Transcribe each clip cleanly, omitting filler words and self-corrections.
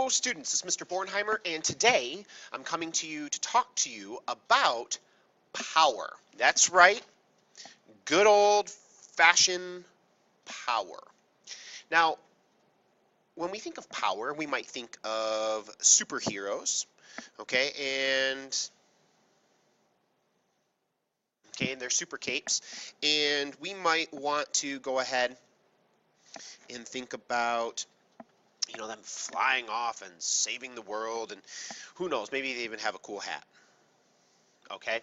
Hello students, this is Mr. Bornheimer, and today I'm coming to you to talk to you about power. That's right, good old-fashioned power. Now, when we think of power, we might think of superheroes, okay, and their super capes, and we might want to go ahead and think about them flying off and saving the world, and who knows, maybe they even have a cool hat. Okay,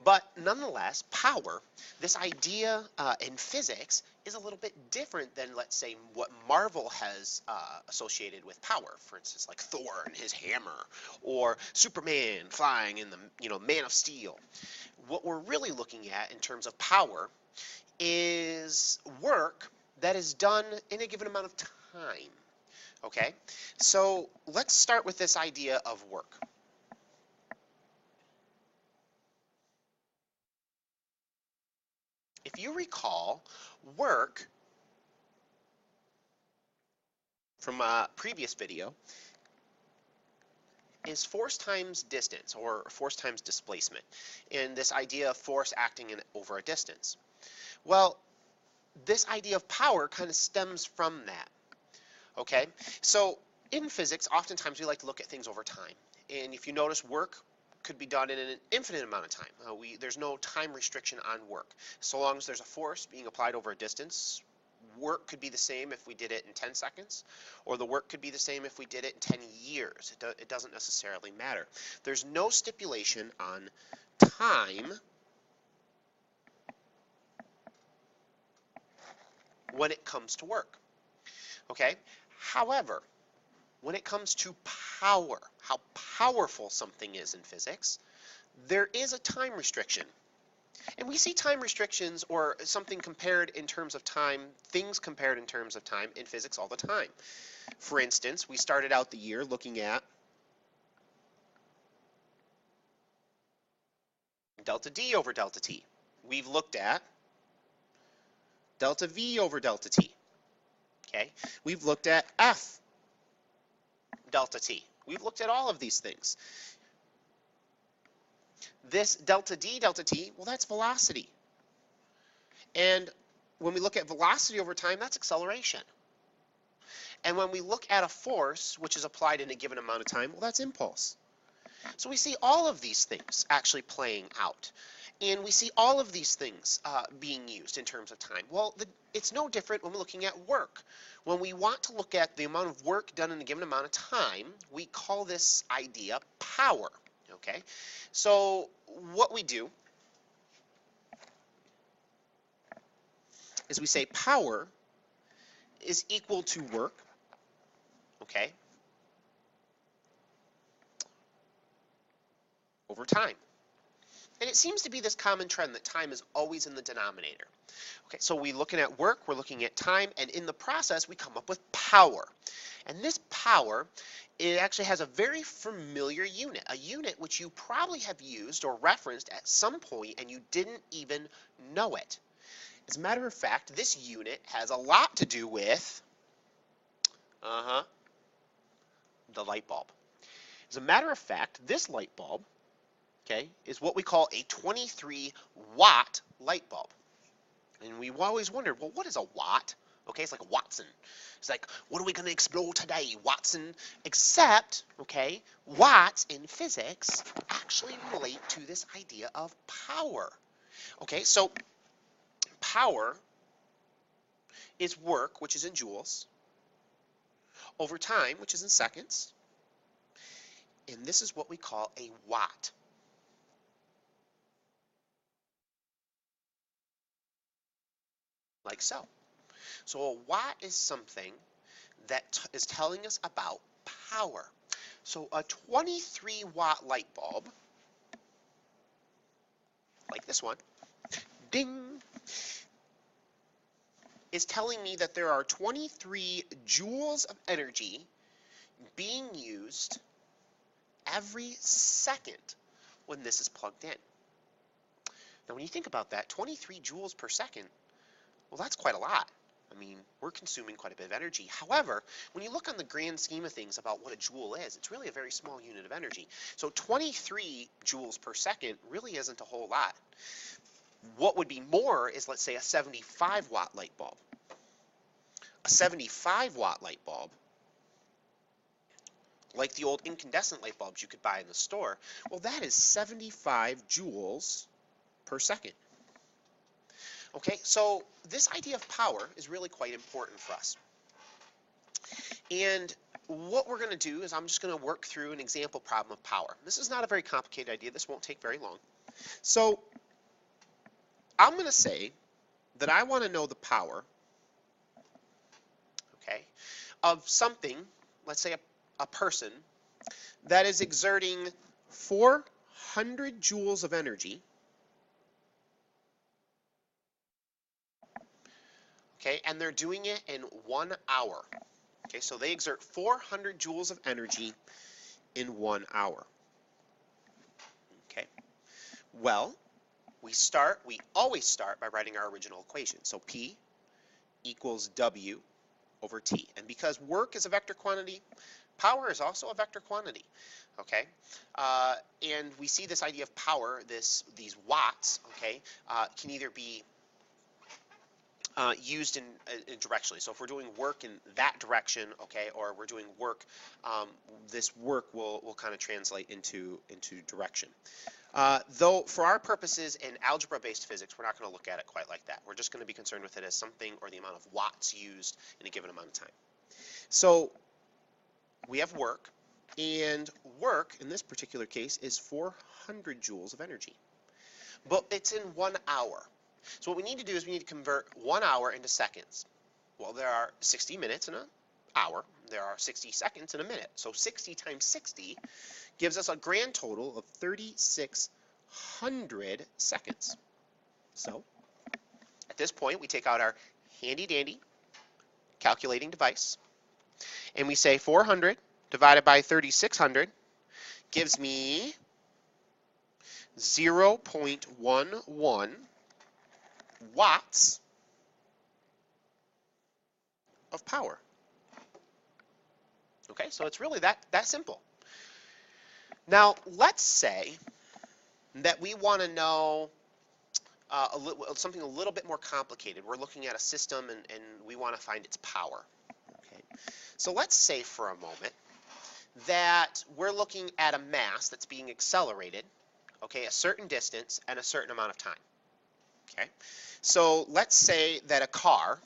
but nonetheless, power, this idea in physics is a little bit different than, let's say, what Marvel has associated with power. For instance, like Thor and his hammer, or Superman flying in the Man of Steel. What we're really looking at in terms of power is work that is done in a given amount of time. Okay, so let's start with this idea of work. If you recall, work from a previous video is force times distance, or force times displacement, and this idea of force acting over a distance. Well, this idea of power kind of stems from that. Okay, so in physics, oftentimes we like to look at things over time, and if you notice, work could be done in an infinite amount of time. There's no time restriction on work. So long as there's a force being applied over a distance, work could be the same if we did it in 10 seconds, or the work could be the same if we did it in 10 years. It doesn't necessarily matter. There's no stipulation on time when it comes to work. Okay? However, when it comes to power, how powerful something is in physics, there is a time restriction. And we see time restrictions, or something compared in terms of time, things compared in terms of time in physics all the time. For instance, we started out the year looking at delta D over delta T. We've looked at delta V over delta T. Okay? We've looked at F delta T. We've looked at all of these things. This delta D delta T, well, that's velocity. And when we look at velocity over time, that's acceleration. And when we look at a force which is applied in a given amount of time, well, that's impulse. So we see all of these things actually playing out. And we see all of these things being used in terms of time. Well, it's no different when we're looking at work. When we want to look at the amount of work done in a given amount of time, we call this idea power. Okay? So what we do is we say power is equal to work, okay, over time. And it seems to be this common trend that time is always in the denominator. Okay, so we're looking at work, we're looking at time, and in the process we come up with power. And this power, it actually has a very familiar unit, a unit which you probably have used or referenced at some point and you didn't even know it. As a matter of fact, this unit has a lot to do with the light bulb. As a matter of fact, this light bulb, okay, is what we call a 23-watt light bulb. And we've always wondered, well, what is a watt? Okay, it's like Watson. It's like, what are we going to explore today, Watson? Except, okay, watts in physics actually relate to this idea of power. Okay, so power is work, which is in joules, over time, which is in seconds, and this is what we call a watt. Like so. So a watt is something that is telling us about power. So a 23-watt light bulb, like this one, ding, is telling me that there are 23 joules of energy being used every second when this is plugged in. Now when you think about that, 23 joules per second, well, that's quite a lot. I mean, we're consuming quite a bit of energy. However, when you look on the grand scheme of things about what a joule is, it's really a very small unit of energy. So 23 joules per second really isn't a whole lot. What would be more is, let's say, a 75 watt light bulb. A 75 watt light bulb, like the old incandescent light bulbs you could buy in the store, well, that is 75 joules per second. Okay, so this idea of power is really quite important for us. And what we're going to do is I'm just going to work through an example problem of power. This is not a very complicated idea. This won't take very long. So I'm going to say that I want to know the power, okay, of something, let's say a person, that is exerting 400 joules of energy, okay, and they're doing it in 1 hour. Okay, so they exert 400 joules of energy in 1 hour. Okay, well, we always start by writing our original equation. So P equals W over T. And because work is a vector quantity, power is also a vector quantity. Okay, and we see this idea of power, these watts, okay, can either be used in directionally. So if we're doing work in that direction, okay, or we're doing work, this work will kind of translate into direction. Though for our purposes in algebra-based physics, we're not going to look at it quite like that. We're just going to be concerned with it as something or the amount of watts used in a given amount of time. So we have work, and work in this particular case is 400 joules of energy. But it's in 1 hour. So what we need to do is we need to convert 1 hour into seconds. Well, there are 60 minutes in an hour. There are 60 seconds in a minute. So 60 times 60 gives us a grand total of 3,600 seconds. So at this point, we take out our handy-dandy calculating device, and we say 400 divided by 3,600 gives me 0.11 watts of power. Okay, so it's really that simple. Now, let's say that we want to know something a little bit more complicated. We're looking at a system and we want to find its power. Okay, so let's say for a moment that we're looking at a mass that's being accelerated, okay, a certain distance and a certain amount of time. Okay, so let's say that a car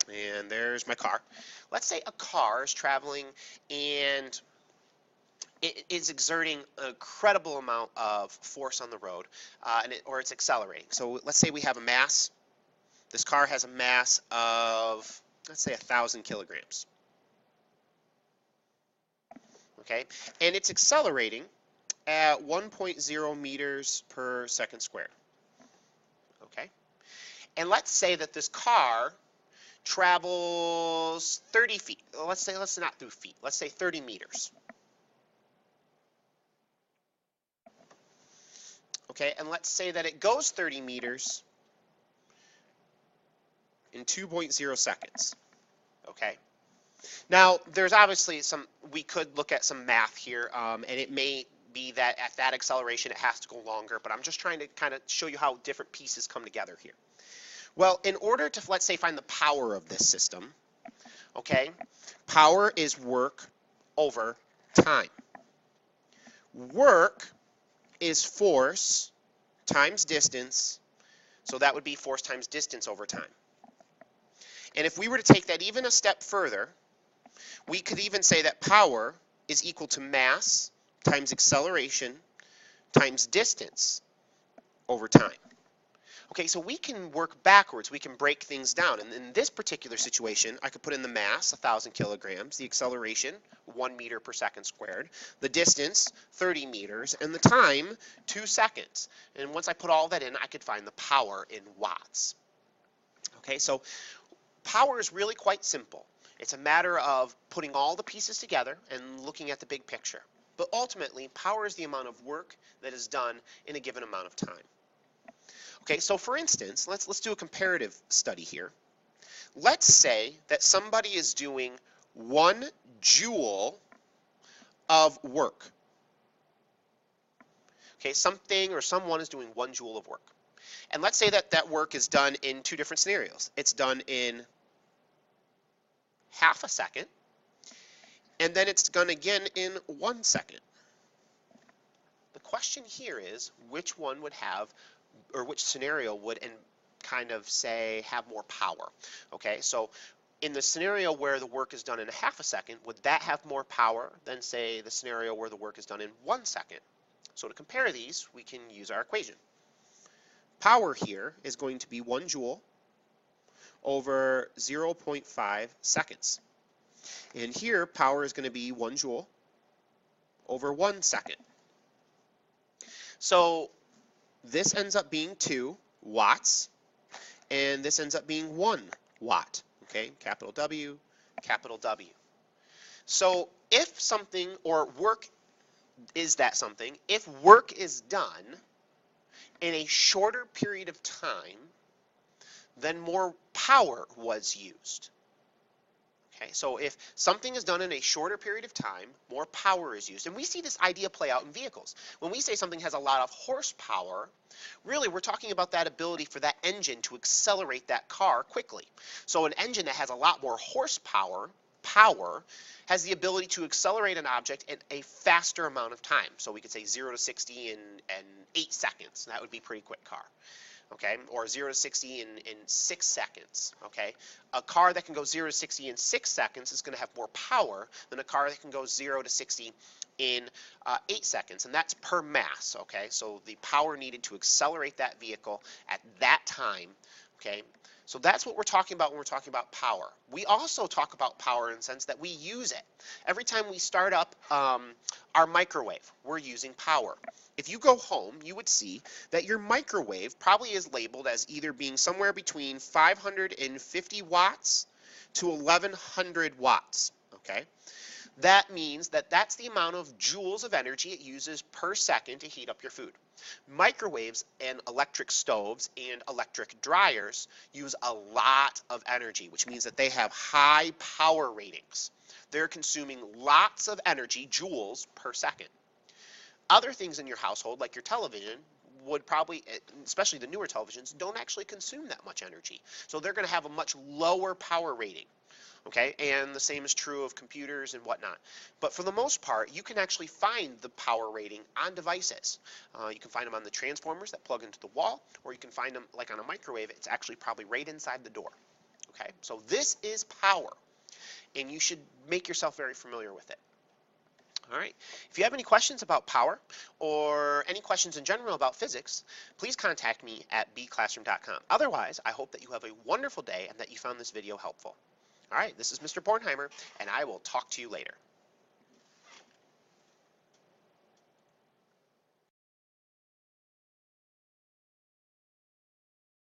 and there's my car. Let's say a car is traveling and it is exerting an incredible amount of force on the road, or it's accelerating. So let's say we have a mass. This car has a mass of, let's say, 1,000 kilograms. Okay, and it's accelerating at 1.0 meters per second squared. Okay, and let's say that this car travels 30 feet. Let's not do feet. Let's say 30 meters. Okay, and let's say that it goes 30 meters in 2.0 seconds. Okay. Now, there's obviously we could look at some math here, and it may be that at that acceleration it has to go longer, but I'm just trying to kind of show you how different pieces come together here. Well, in order to, let's say, find the power of this system, okay, power is work over time. Work is force times distance, so that would be force times distance over time. And if we were to take that even a step further, we could even say that power is equal to mass times acceleration times distance over time. Okay, so we can work backwards. We can break things down. And in this particular situation, I could put in the mass, 1,000 kilograms, the acceleration, 1 meter per second squared, the distance, 30 meters, and the time, 2 seconds. And once I put all that in, I could find the power in watts. Okay, so power is really quite simple. It's a matter of putting all the pieces together and looking at the big picture. but ultimately power is the amount of work that is done in a given amount of time. Okay, so for instance, let's do a comparative study here. Let's say that somebody is doing 1 joule of work. Okay, something or someone is doing 1 joule of work. And let's say that that work is done in 2 different scenarios. It's done in half a second, and then it's done again in 1 second. The question here is which one would have, or which scenario would kind of say have more power. Okay, so in the scenario where the work is done in a half a second, would that have more power than say the scenario where the work is done in 1 second? So to compare these, we can use our equation. Power here is going to be 1 joule over 0.5 seconds. And here, power is going to be 1 joule over 1 second. So this ends up being 2 watts, and this ends up being 1 watt. Okay, capital W, capital W. So if something, or work is that something, if work is done in a shorter period of time, then more power was used. Okay, so if something is done in a shorter period of time, more power is used. And we see this idea play out in vehicles. When we say something has a lot of horsepower, really we're talking about that ability for that engine to accelerate that car quickly. So an engine that has a lot more horsepower, has the ability to accelerate an object in a faster amount of time. So we could say 0 to 60 in 8 seconds. That would be a pretty quick car. Okay, or 0 to 60 in 6 seconds. Okay, a car that can go 0 to 60 in 6 seconds is going to have more power than a car that can go 0 to 60 in 8 seconds, and that's per mass. Okay, so the power needed to accelerate that vehicle at that time. Okay, so that's what we're talking about when we're talking about power. We also talk about power in the sense that we use it. Every time we start up our microwave, we're using power. If you go home, you would see that your microwave probably is labeled as either being somewhere between 550 watts to 1100 watts. Okay, that means that that's the amount of joules of energy it uses per second to heat up your food. Microwaves and electric stoves and electric dryers use a lot of energy, which means that they have high power ratings. They're consuming lots of energy, joules per second. Other things in your household, like your television, would probably, especially the newer televisions, don't actually consume that much energy. So they're going to have a much lower power rating. Okay, and the same is true of computers and whatnot. But for the most part, you can actually find the power rating on devices. You can find them on the transformers that plug into the wall, or you can find them like on a microwave. It's actually probably right inside the door. Okay, so this is power, and you should make yourself very familiar with it. All right, if you have any questions about power or any questions in general about physics, please contact me at bclassroom.com. Otherwise, I hope that you have a wonderful day and that you found this video helpful. All right, this is Mr. Bornheimer, and I will talk to you later.